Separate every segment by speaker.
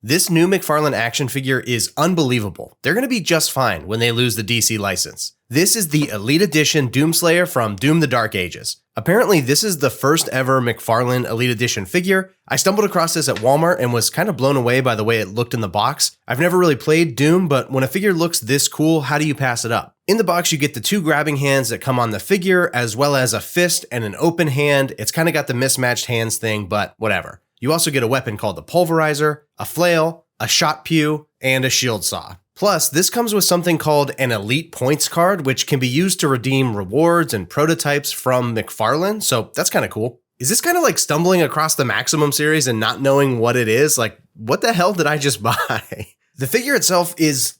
Speaker 1: This new McFarlane action figure is unbelievable. They're going to be just fine when they lose the DC license. This is the Elite Edition Doomslayer from Doom the Dark Ages. Apparently, this is the first ever McFarlane Elite Edition figure. I stumbled across this at Walmart and was kind of blown away by the way it looked in the box. I've never really played Doom, but when a figure looks this cool, how do you pass it up? In the box, you get the two grabbing hands that come on the figure, as well as a fist and an open hand. It's kind of got the mismatched hands thing, but whatever. You also get a weapon called the Pulverizer, a flail, a shot pew, and a shield saw. Plus, this comes with something called an Elite Points card, which can be used to redeem rewards and prototypes from McFarlane, so that's kind of cool. Is this kind of like stumbling across the Maximum series and not knowing what it is? Like, what the hell did I just buy? The figure itself is,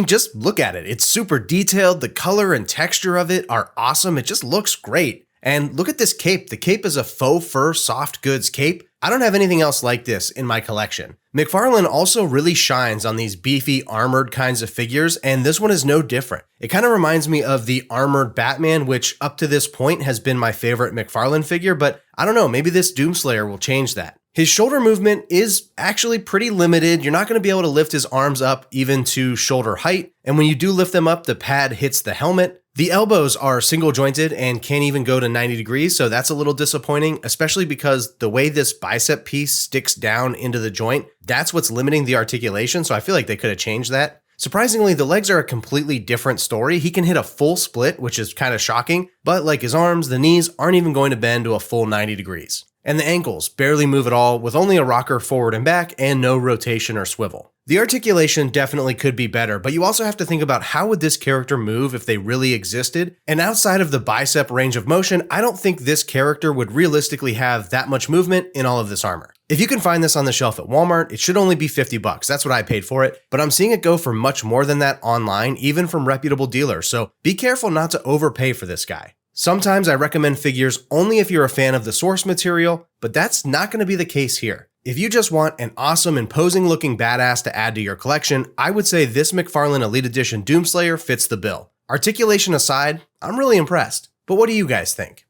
Speaker 1: just look at it. It's super detailed. The color and texture of it are awesome. It just looks great. And look at this cape. The cape is a faux fur soft goods cape. I don't have anything else like this in my collection. McFarlane also really shines on these beefy armored kinds of figures, and this one is no different. It kind of reminds me of the armored Batman, which up to this point has been my favorite McFarlane figure, but I don't know, maybe this Doomslayer will change that. His shoulder movement is actually pretty limited. You're not going to be able to lift his arms up even to shoulder height, and when you do lift them up, the pad hits the helmet. The elbows are single jointed and can't even go to 90 degrees, so that's a little disappointing, especially because the way this bicep piece sticks down into the joint, that's what's limiting the articulation, so I feel like they could have changed that. Surprisingly, the legs are a completely different story. He can hit a full split, which is kind of shocking, but like his arms, the knees aren't even going to bend to a full 90 degrees. And the ankles barely move at all, with only a rocker forward and back and no rotation or swivel. The articulation definitely could be better, but you also have to think about how would this character move if they really existed, and outside of the bicep range of motion, I don't think this character would realistically have that much movement in all of this armor. If you can find this on the shelf at Walmart, it should only be $50, that's what I paid for it, but I'm seeing it go for much more than that online, even from reputable dealers, so be careful not to overpay for this guy. Sometimes I recommend figures only if you're a fan of the source material, but that's not going to be the case here. If you just want an awesome, imposing looking badass to add to your collection, I would say this McFarlane Elite Edition Doomslayer fits the bill. Articulation aside, I'm really impressed. But what do you guys think?